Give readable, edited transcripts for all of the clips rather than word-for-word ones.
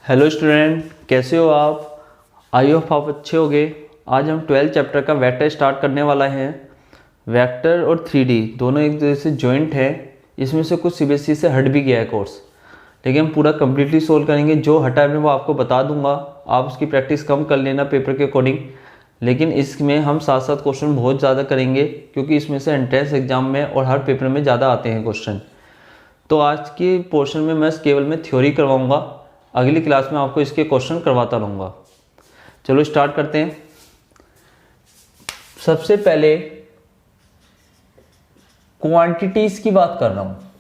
Hello student, कैसे हो आप? आई होप आप अच्छे होगे। आज हम 12 चैप्टर का वेक्टर स्टार्ट करने वाला हैं। वेक्टर और 3D दोनों एक दूसरे से जॉइंट है। इसमें से कुछ सीबीएसई से हट भी गया है कोर्स, लेकिन हम पूरा कम्प्लीटली सोल्व करेंगे। जो हटा है मैं वो आपको बता दूंगा, आप उसकी प्रैक्टिस कम कर लेना पेपर के अकॉर्डिंग। लेकिन इसमें हम साथ साथ क्वेश्चन बहुत ज़्यादा करेंगे, क्योंकि इसमें से एंट्रेंस एग्जाम में और हर पेपर में ज़्यादा आते हैं क्वेश्चन। तो आज के पोर्शन में मैं केवल थ्योरी करवाऊंगा, अगली क्लास में आपको इसके क्वेश्चन करवाता रहूँगा। चलो स्टार्ट करते हैं। सबसे पहले क्वांटिटीज की बात कर रहा हूँ।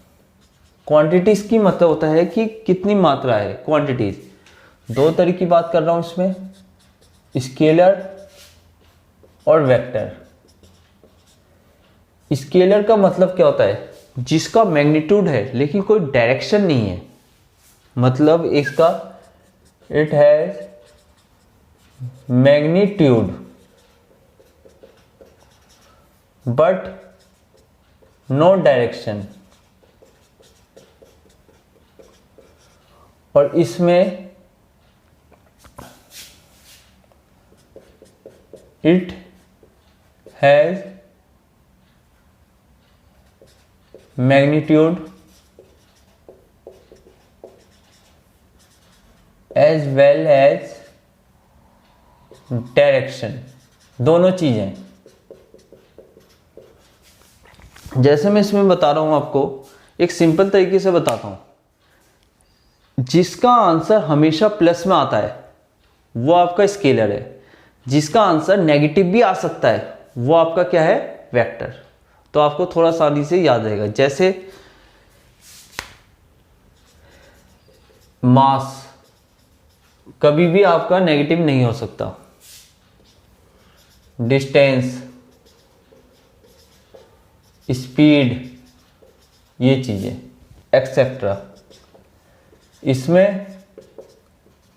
क्वांटिटीज की मतलब होता है कि कितनी मात्रा है। क्वांटिटीज दो तरह की बात कर रहा हूँ इसमें, स्केलर और वेक्टर। स्केलर का मतलब क्या होता है? जिसका मैग्नीट्यूड है लेकिन कोई डायरेक्शन नहीं है। मतलब इसका it has magnitude but no direction, और इसमें it has magnitude as well as direction, दोनों चीजें। जैसे मैं इसमें बता रहा हूं आपको, एक सिंपल तरीके से बताता हूं। जिसका आंसर हमेशा प्लस में आता है वो आपका स्केलर है। जिसका आंसर नेगेटिव भी आ सकता है वो आपका क्या है? वेक्टर। तो आपको थोड़ा आसानी से याद रहेगा। जैसे मास कभी भी आपका नेगेटिव नहीं हो सकता, डिस्टेंस, स्पीड, ये चीजें एक्सेट्रा। इसमें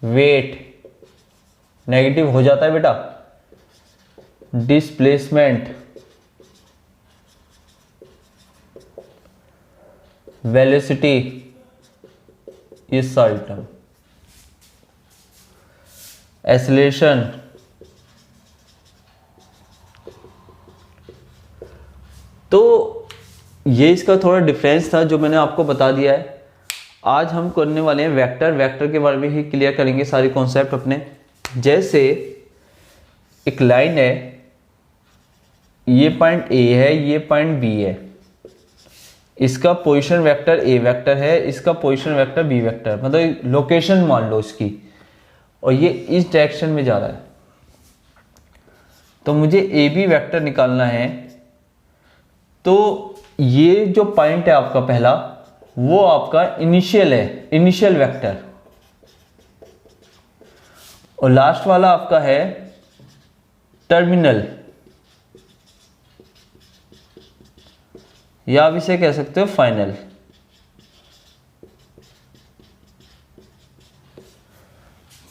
वेट नेगेटिव हो जाता है बेटा, डिस्प्लेसमेंट, वेलोसिटी, ये सारी टर्म, एक्सेलरेशन। तो ये इसका थोड़ा डिफरेंस था जो मैंने आपको बता दिया है। आज हम करने वाले हैं वेक्टर। वेक्टर के बारे में ही क्लियर करेंगे सारे कॉन्सेप्ट अपने। जैसे एक लाइन है, ये पॉइंट ए है, ये पॉइंट बी है। इसका पोजीशन वेक्टर ए वेक्टर है, इसका पोजीशन वेक्टर बी वेक्टर, मतलब लोकेशन मान लो इसकी, और ये इस डायरेक्शन में जा रहा है। तो मुझे ए बी वेक्टर निकालना है। तो ये जो पॉइंट है आपका पहला, वो आपका इनिशियल है, इनिशियल वेक्टर। और लास्ट वाला आपका है टर्मिनल, या आप इसे कह सकते हो फाइनल।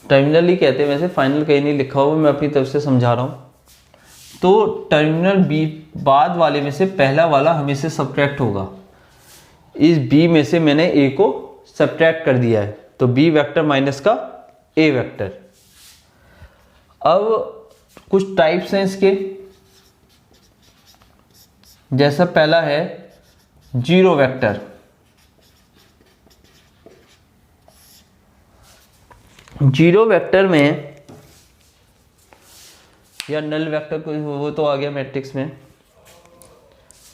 टर्मिनल ही कहते हैं वैसे, फाइनल कहीं नहीं लिखा हुआ, मैं अपनी तरफ से समझा रहा हूं। तो टर्मिनल बी बाद वाले में से पहला वाला हमेशा सब्ट्रैक्ट होगा। इस बी में से मैंने ए को सब्ट्रैक्ट कर दिया है, तो बी वेक्टर माइनस का ए वेक्टर। अब कुछ टाइप्स हैं इसके। जैसा पहला है जीरो वेक्टर। जीरो वेक्टर में, या नल वेक्टर को, वो तो आ गया मैट्रिक्स में।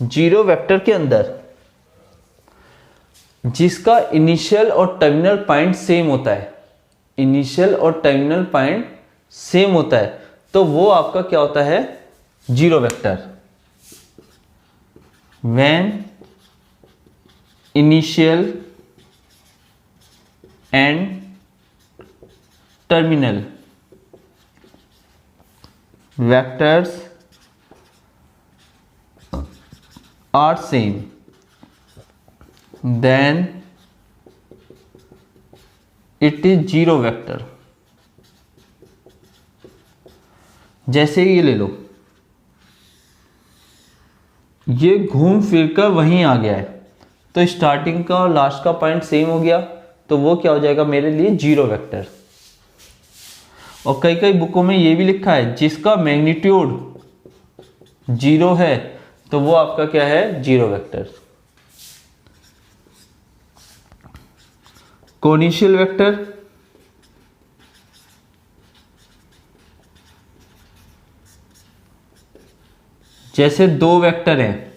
जीरो वेक्टर के अंदर जिसका इनिशियल और टर्मिनल पॉइंट सेम होता है, इनिशियल और टर्मिनल पॉइंट सेम होता है, तो वो आपका क्या होता है? Zero vector. When initial and terminal vectors are same, then it is zero vector। जैसे ये ले लो, ये घूम फिर कर वहीं आ गया है, तो स्टार्टिंग का और लास्ट का पॉइंट सेम हो गया, तो वो क्या हो जाएगा मेरे लिए जीरो वेक्टर। और कई कई बुकों में ये भी लिखा है जिसका मैग्नीट्यूड जीरो है तो वो आपका क्या है, जीरो वेक्टर। कोनिशियल वेक्टर, जैसे दो वेक्टर हैं,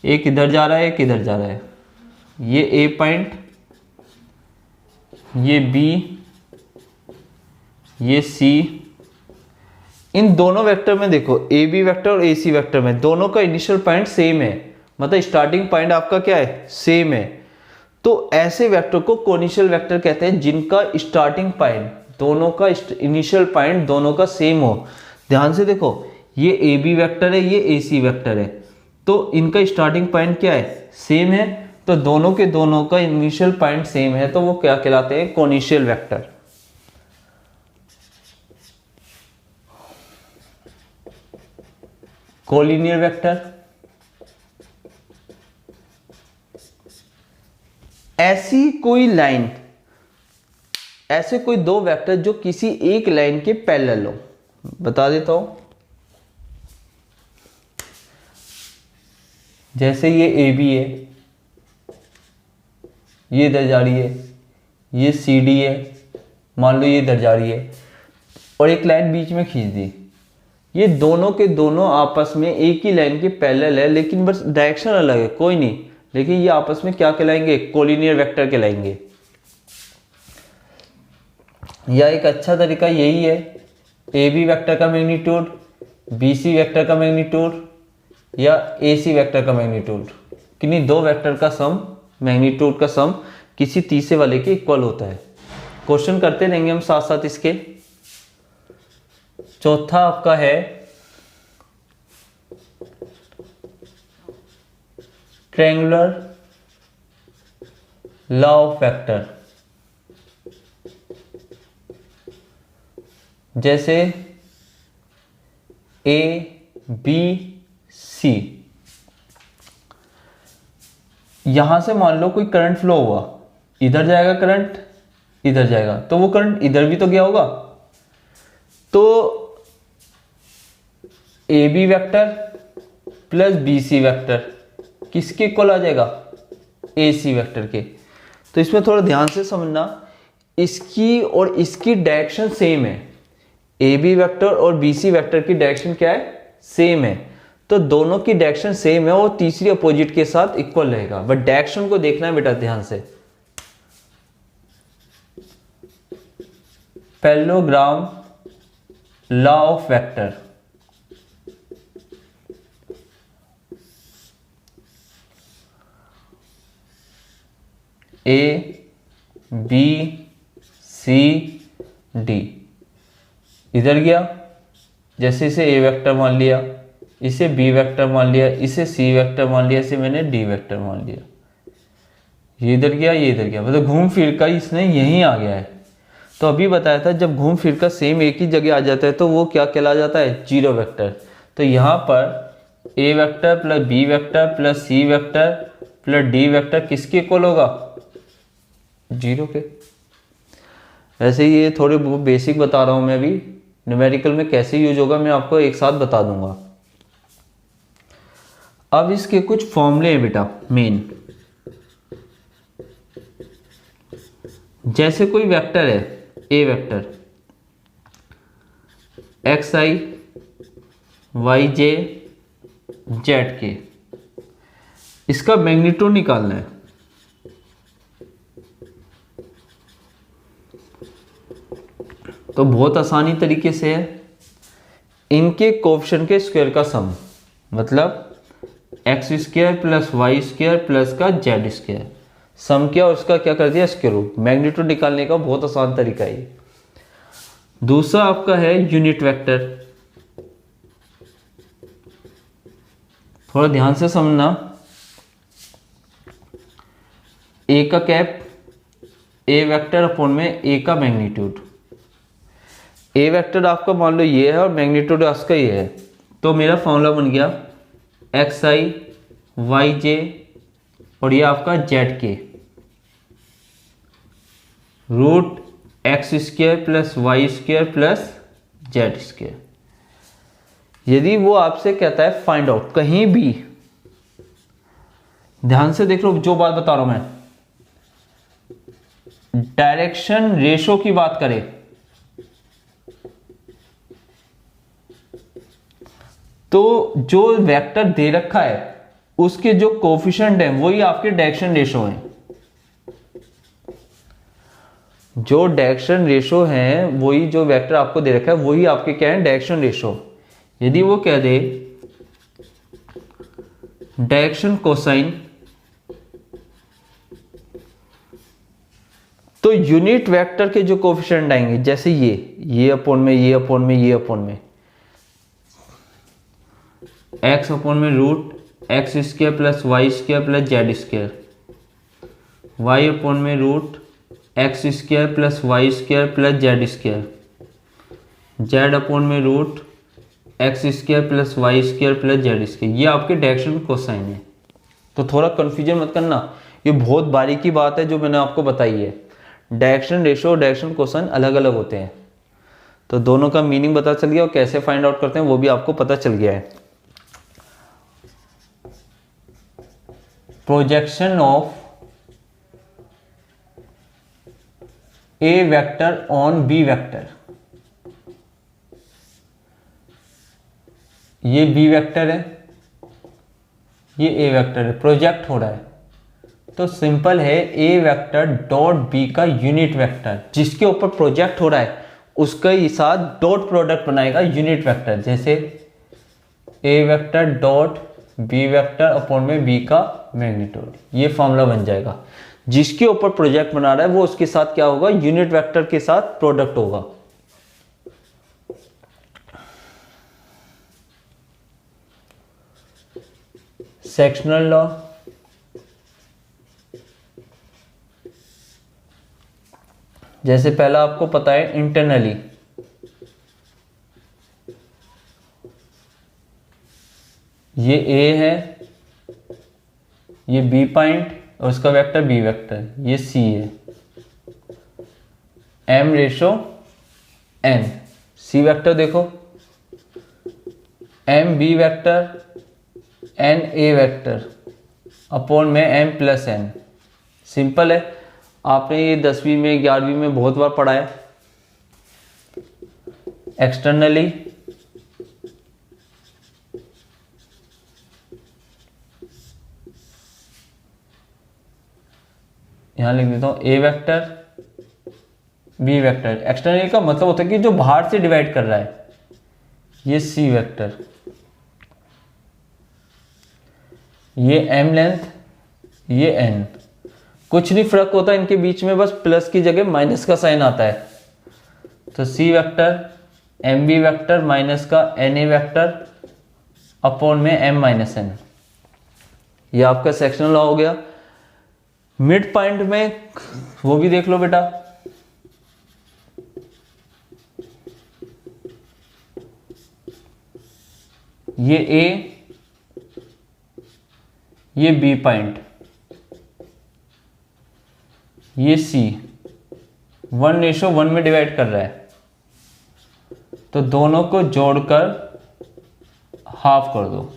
एक इधर जा रहा है एक इधर जा रहा है, ये ए पॉइंट, ये बी, ये सी। इन दोनों वेक्टर में देखो, ए बी वेक्टर और ए सी वेक्टर में दोनों का इनिशियल पॉइंट सेम है, मतलब स्टार्टिंग पॉइंट आपका क्या है, सेम है। तो ऐसे वेक्टर को कोनिशियल वेक्टर कहते हैं जिनका स्टार्टिंग पॉइंट, दोनों का इनिशियल पॉइंट दोनों का सेम हो। ध्यान से देखो, ये ए बी वेक्टर है, ये ए सी वेक्टर है, तो इनका स्टार्टिंग पॉइंट क्या है, सेम है। तो दोनों के दोनों का इनिशियल पॉइंट सेम है, तो वो क्या कहलाते हैं, कोनिशियल वेक्टर। कोलिनियर वेक्टर, ऐसी कोई लाइन, ऐसे कोई दो वेक्टर जो किसी एक लाइन के पैरेलल हो। बता देता हूं, जैसे ये ए बी है, ये इधर जा रही है, ये सी डी है, मान लो ये इधर जा रही है, और एक लाइन बीच में खींच दी। ये दोनों के दोनों आपस में एक ही लाइन के पैरेलल है, लेकिन बस डायरेक्शन अलग है, कोई नहीं, लेकिन ये आपस में क्या कहलाएंगे, कोलिनियर वेक्टर कहलाएंगे। या एक अच्छा तरीका यही है, ए बी वेक्टर का मैग्नीट्यूड, बी सी वेक्टर का मैग्नीट्यूड, या ए सी वेक्टर का मैग्नीट्यूड, किन्हीं दो वेक्टर का सम, मैग्नीट्यूड का सम किसी तीसरे वाले के इक्वल होता है। क्वेश्चन करते रहेंगे हम साथ साथ इसके। चौथा आपका है ट्रायंगुलर लॉ ऑफ वेक्टर। जैसे ए बी सी, यहां से मान लो कोई करंट फ्लो हुआ, इधर जाएगा करंट, इधर जाएगा, तो वो करंट इधर भी तो गया होगा। तो A B vector plus B C vector किसके इक्वल आ जाएगा, ए सी वेक्टर के। तो इसमें थोड़ा ध्यान से समझना, इसकी और इसकी डायरेक्शन सेम है, ए बी वेक्टर और बी सी वेक्टर की डायरेक्शन क्या है, सेम है। तो दोनों की डायरेक्शन सेम है और तीसरी अपोजिट के साथ इक्वल रहेगा, बट डायरेक्शन को देखना है बेटा ध्यान से। Parallelogram law of vector, A B C D, इधर गया, जैसे इसे ए वेक्टर मान लिया, इसे बी वेक्टर मान लिया, इसे सी वेक्टर मान लिया, इसे मैंने डी वेक्टर मान लिया, ये इधर गया, ये इधर गया, मतलब घूम फिर कर इसने यहीं आ गया है। तो अभी बताया था जब घूम फिर कर सेम एक ही जगह आ जाता है तो वो क्या कहला जाता है, जीरो वेक्टर। तो यहाँ पर A vector plus B vector plus C vector plus D vector किसके इक्वल होगा, जीरो के। वैसे ये थोड़े बेसिक बता रहा हूं मैं, अभी न्यूमेरिकल में कैसे यूज होगा मैं आपको एक साथ बता दूंगा। अब इसके कुछ फॉर्मूले हैं बेटा मेन। जैसे कोई वेक्टर है, A vector, x I Y J Z के, इसका मैग्नीट्यूड निकालना है। तो बहुत आसानी तरीके से है, इनके कोएफिशिएंट के स्क्वायर का सम, मतलब X square plus Y square plus का जेड स्क्वायर, सम किया और उसका क्या कर दिया, स्क्वायर रूट। मैग्नीट्यूड निकालने का बहुत आसान तरीका है। दूसरा आपका है यूनिट वेक्टर, थोड़ा ध्यान से समझना। ए का कैप ए वेक्टर अपॉन में ए का मैग्नीट्यूड, ए वेक्टर आपका मान लो ये है और मैग्नीट्यूड उसका ये है, तो मेरा फॉर्मूला बन गया एक्स आई वाई जे और ये आपका जेड के। Root X square plus Y square plus Z square. यदि वो आपसे कहता है फाइंड आउट, कहीं भी ध्यान से देख लो जो बात बता रहा हूं मैं, डायरेक्शन रेशो की बात करें तो जो वेक्टर दे रखा है उसके जो कोफिशिएंट है वही आपके डायरेक्शन रेशो हैं। जो डायरेक्शन रेशो है वही, जो वेक्टर आपको दे रखा है वही आपके क्या है, डायरेक्शन रेशो। यदि वो कह दे डायरेक्शन कोसाइन, तो यूनिट वेक्टर के जो कोफिशिएंट आएंगे जैसे ये अपॉन में, ये अपॉन में, ये अपॉन में, एक्स अपॉन में root X square plus Y square plus Z square, Y upon में root X square plus Y square plus Z square, Z upon में root X square plus Y square plus Z square. ये आपके direction cosine है। तो थोड़ा confusion मत करना, ये बहुत बारीकी बात है जो मैंने आपको बताई है। डायरेक्शन रेशो और डायरेक्शन कोसाइन अलग अलग होते हैं। तो दोनों का मीनिंग पता चल गया और कैसे फाइंड आउट करते हैं वो भी आपको पता चल गया है। Projection of A vector on B vector, ये बी वेक्टर है, ये ए वेक्टर है, प्रोजेक्ट हो रहा है। तो सिंपल है, ए वेक्टर डॉट बी का यूनिट वेक्टर जिसके ऊपर प्रोजेक्ट हो रहा है उसका ही साथ डॉट प्रोडक्ट बनाएगा यूनिट वेक्टर। जैसे A vector dot B vector upon में बी का मैग्नीट्यूड, ये फॉर्मूला बन जाएगा। जिसके ऊपर प्रोजेक्ट बना रहा है वो उसके साथ क्या होगा, यूनिट वेक्टर के साथ प्रोडक्ट होगा। सेक्शनल लॉ, जैसे पहला आपको पता है इंटरनली, ये ए है, ये बी पॉइंट और उसका वेक्टर बी वेक्टर, ये सी है, M ratio N, C vector देखो M B vector N A vector upon में एम प्लस एन। सिंपल है, आपने ये 10वीं में 11वीं में बहुत बार पढ़ा है। एक्सटर्नली यहां लिख देता हूं ए वेक्टर बी वेक्टर। एक्सटर्नली का मतलब होता है कि जो बाहर से डिवाइड कर रहा है, ये सी वेक्टर, ये एम लेंथ, ये एन, कुछ नहीं फर्क होता इनके बीच में, बस प्लस की जगह माइनस का साइन आता है। तो C vector M B vector minus का एन ए वेक्टर अपॉन में एम माइनस एन, ये आपका सेक्शनल लॉ हो गया। मिड पॉइंट में वो भी देख लो बेटा, ये ए, ये बी पॉइंट, ये सी 1:1 में डिवाइड कर रहा है, तो दोनों को जोड़कर हाफ कर दो।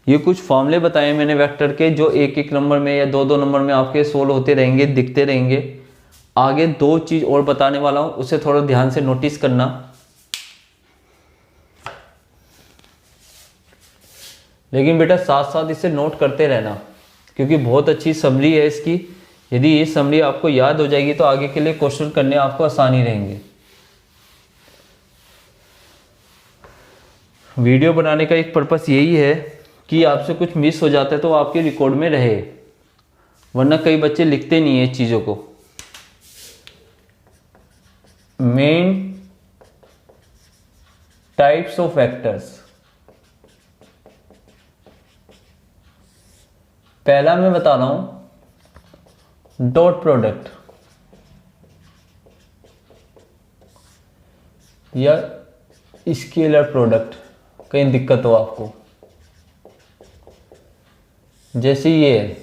ये कुछ फॉर्मूले बताए मैंने वेक्टर के, जो एक एक नंबर में या दो दो नंबर में आपके सोल्व होते रहेंगे, दिखते रहेंगे। आगे दो चीज और बताने वाला हूं, उसे थोड़ा ध्यान से नोटिस करना। लेकिन बेटा साथ साथ इसे नोट करते रहना, क्योंकि बहुत अच्छी समरी है इसकी। यदि ये समरी आपको याद हो जाएगी तो आगे के लिए क्वेश्चन करने आपको आसानी रहेंगे। वीडियो बनाने का एक पर्पस यही है कि आपसे कुछ मिस हो जाता है तो आपके रिकॉर्ड में रहे, वरना कई बच्चे लिखते नहीं है चीजों को। मेन टाइप्स ऑफ वेक्टर्स, पहला मैं बता रहा हूं डॉट प्रोडक्ट या स्केलर प्रोडक्ट। कहीं दिक्कत हो आपको, जैसे ये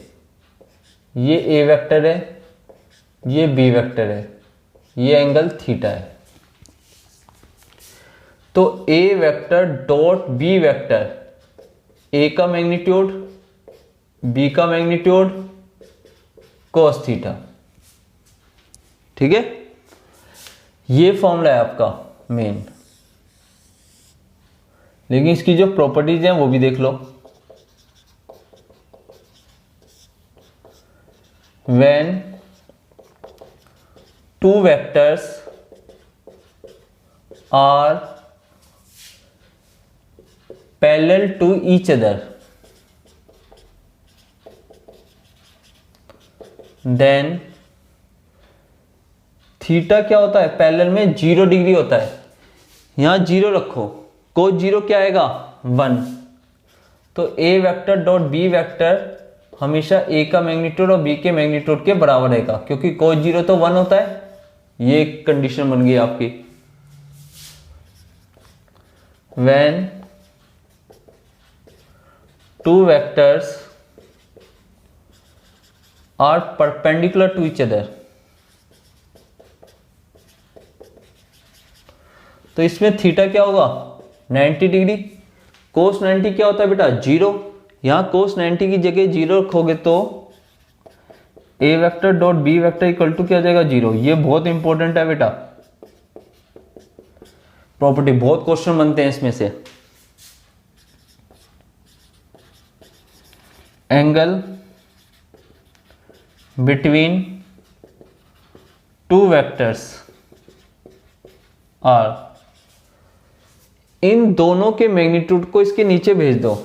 ए वेक्टर है, ये बी वेक्टर है, ये एंगल थीटा है। तो A vector dot B vector, A का मैग्नीट्यूड, बी का मैग्नीट्यूड, cos थीटा। ठीक है, ये फॉर्मूला है आपका मेन। लेकिन इसकी जो प्रॉपर्टीज हैं वो भी देख लो। when two vectors are parallel to each other, then theta क्या होता है, पैरेलल में 0 डिग्री होता है। यहां 0 रखो, कोस 0 क्या आएगा 1। तो A vector dot B vector हमेशा ए का मैग्नीट्यूड और बी के मैग्नीट्यूड के बराबर रहेगा, क्योंकि कोस 0 तो 1 होता है। ये कंडीशन बन गई आपकी। when two vectors are perpendicular to each other, तो इसमें थीटा क्या होगा 90 डिग्री। कोस 90 क्या होता है बेटा 0। यहां कोस 90 की जगह 0 रखोगे तो A vector dot B vector equal to क्या हो जाएगा 0। ये बहुत इंपॉर्टेंट है बेटा, प्रॉपर्टी बहुत क्वेश्चन बनते हैं इसमें से। Angle between two vectors are, इन दोनों के मैग्नीट्यूड को इसके नीचे भेज दो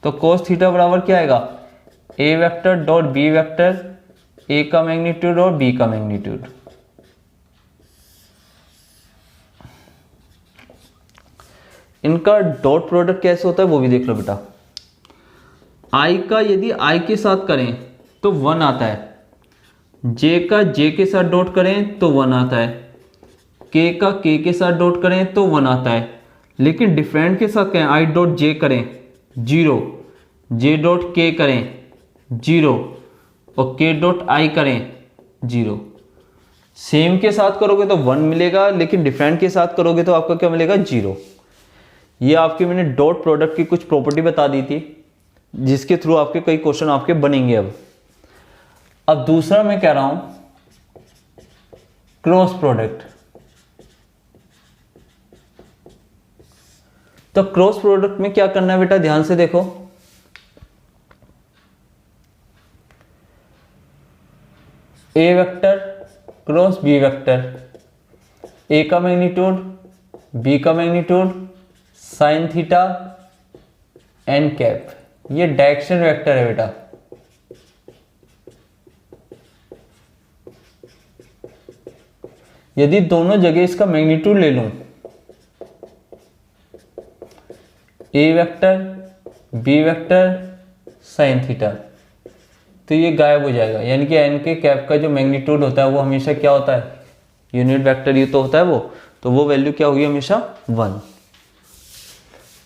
तो cos थीटा बराबर क्या आएगा ए vector dot B vector, A का मैग्नीट्यूड और बी का मैग्नीट्यूड। इनका डॉट प्रोडक्ट कैसे होता है वो भी देख लो बेटा। आई का यदि आई के साथ करें तो 1 आता है, जे का जे के साथ डॉट करें तो 1 आता है, के का के के साथ डॉट करें तो 1 आता है। लेकिन डिफरेंट के साथ करें, आई डॉट जे करें 0, जे डॉट के करें 0 और के डॉट आई करें 0। सेम के साथ करोगे तो 1 मिलेगा, लेकिन डिफरेंट के साथ करोगे तो आपका क्या मिलेगा 0। ये आपके मैंने डॉट प्रोडक्ट की कुछ प्रॉपर्टी बता दी थी, जिसके थ्रू आपके कई क्वेश्चन आपके बनेंगे। अब दूसरा मैं कह रहा हूं क्रॉस प्रोडक्ट। तो क्रॉस प्रोडक्ट में क्या करना है बेटा, ध्यान से देखो। A vector cross B vector, A का मैग्नीट्यूड बी का magnitude sine theta N cap, ये डायरेक्शन वेक्टर है बेटा। यदि दोनों जगह इसका मैग्नीट्यूड ले लूं, A vector B vector sine theta, तो ये गायब हो जाएगा। यानी कि एन के कैप का जो मैग्नीट्यूड होता है वो हमेशा क्या होता है, यूनिट वेक्टर ये तो होता है वो, तो वो वैल्यू क्या होगी हमेशा 1।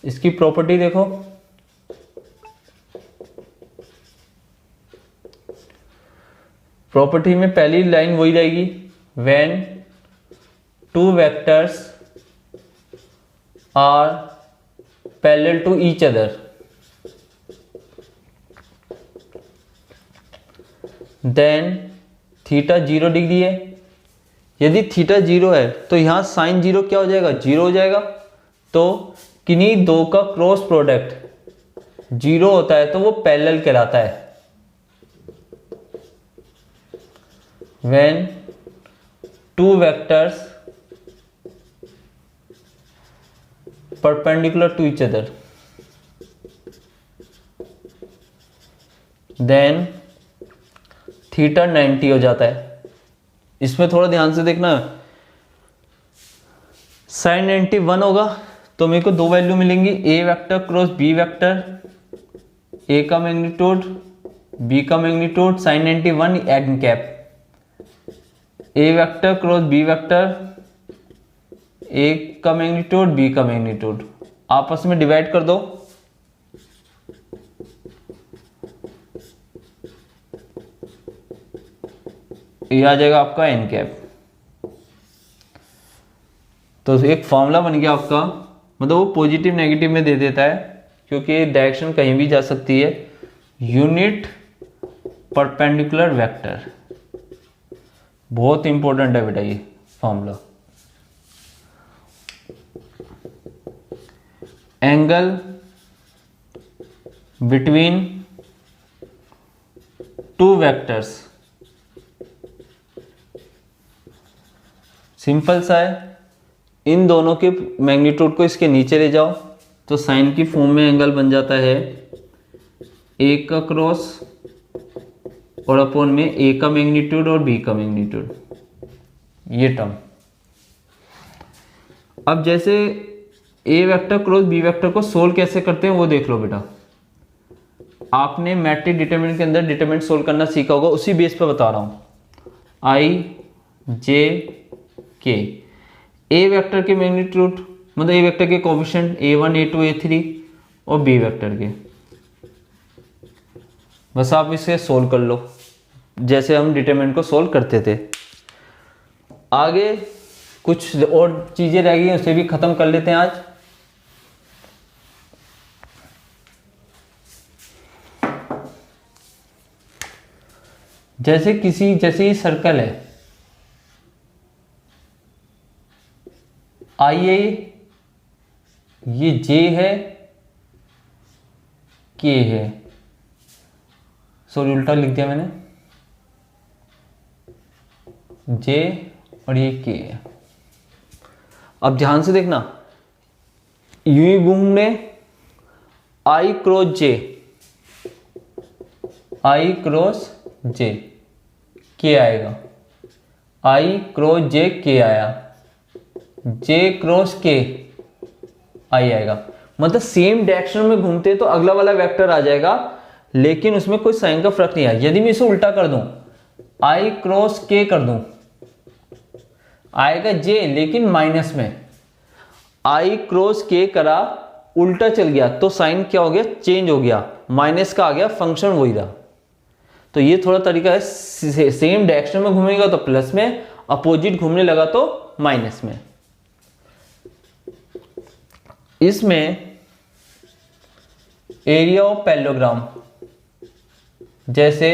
इसकी प्रॉपर्टी देखो, प्रॉपर्टी में पहली लाइन वही रहेगी, when two vectors are parallel to each other then theta 0 degree है। यदि थीटा 0 है तो यहां साइन 0 क्या हो जाएगा 0 हो जाएगा। तो किन्हीं दो का क्रॉस प्रोडक्ट 0 होता है तो वो पैरेलल कहलाता है। When two vectors perpendicular to each other then theta 90 हो जाता है। इसमें थोड़ा ध्यान से देखना, साइन 90 1 होगा तो मेरे को दो वैल्यू मिलेंगी, ए vector cross B vector, A का मैग्नीट्यूड बी का magnitude sign 90 1 N cap, A vector cross B vector, A का मैग्नीट्यूड बी का मैग्नीट्यूड, आपस में डिवाइड कर दो। ये आ जाएगा आपका एन कैप। तो एक फॉर्मूला बन गया आपका, मतलब वो पॉजिटिव नेगेटिव में दे देता है क्योंकि डायरेक्शन कहीं भी जा सकती है। यूनिट परपेंडिकुलर वेक्टर, बहुत इंपॉर्टेंट है बेटा ये formula. Angle between two vectors, simple सा है। इन दोनों के मैग्नीट्यूड को इसके नीचे ले जाओ तो साइन की फॉर्म में एंगल बन जाता है ए का क्रॉस और अपॉन में ए का मैग्नीट्यूड और बी का मैग्नीट्यूड, ये टर्म। अब जैसे A vector cross B vector को सोल्व कैसे करते हैं वो देख लो बेटा। आपने मैट्रिक्स डिटरमिनेंट के अंदर डिटरमिनेंट सोल्व करना सीखा होगा, उसी बेस पे बता रहा हूं। आई जे के, ए वेक्टर के मैग्नीट्यूड मतलब ए वेक्टर के कोएफिशिएंट a1 a2 a3 और बी वेक्टर के, बस आप इसे सोल्व कर लो जैसे हम डिटरमिनेंट को सोल्व करते थे। आगे कुछ और चीजें रह गई, उसे भी खत्म कर लेते हैं आज। जैसे ये सर्कल है, आइए ये J है K है, सॉरी उल्टा लिख दिया मैंने, J और ये K है। अब ध्यान से देखना, यूं ही घूमने I cross J, I cross J K आएगा, I क्रॉस J K आया, J क्रॉस K आई आएगा। मतलब सेम डायरेक्शन में घूमते तो अगला वाला वेक्टर आ जाएगा, लेकिन उसमें कोई साइन का फर्क नहीं आएगा। यदि मैं इसे उल्टा कर दूं, I क्रॉस K कर दूं, आएगा J लेकिन माइनस में। I क्रॉस K करा, उल्टा चल गया तो साइन क्या हो गया, चेंज हो गया, माइनस का आ गया, फंक्शन वही रहा। तो ये थोड़ा तरीका है, सेम डायरेक्शन में घूमेगा तो प्लस में, अपोजिट घूमने लगा तो माइनस में। इसमें एरिया ऑफ पैरेललोग्राम, जैसे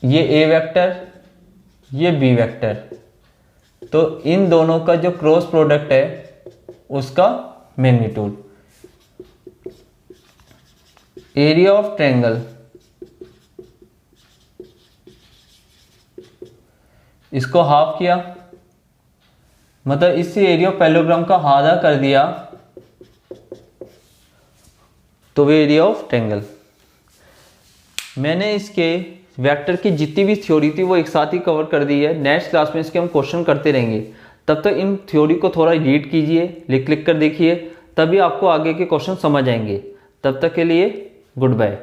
ये ए वेक्टर ये बी वेक्टर, तो इन दोनों का जो क्रॉस प्रोडक्ट है उसका मैग्नीट्यूड। एरिया ऑफ ट्रायंगल, इसको हाफ किया मतलब इस एरिया ऑफ पैरेललोग्राम का आधा कर दिया तो वो एरिया ऑफ ट्रायंगल। मैंने इसके वेक्टर की जितनी भी थ्योरी थी वो एक साथ ही कवर कर दी है। नेक्स्ट क्लास में इसके हम क्वेश्चन करते रहेंगे, तब तक इन थ्योरी को थोड़ा रीड कीजिए, लिख कर देखिए, तभी आपको आगे के क्वेश्चन समझ आएंगे। तब तक के लिए गुड बाय।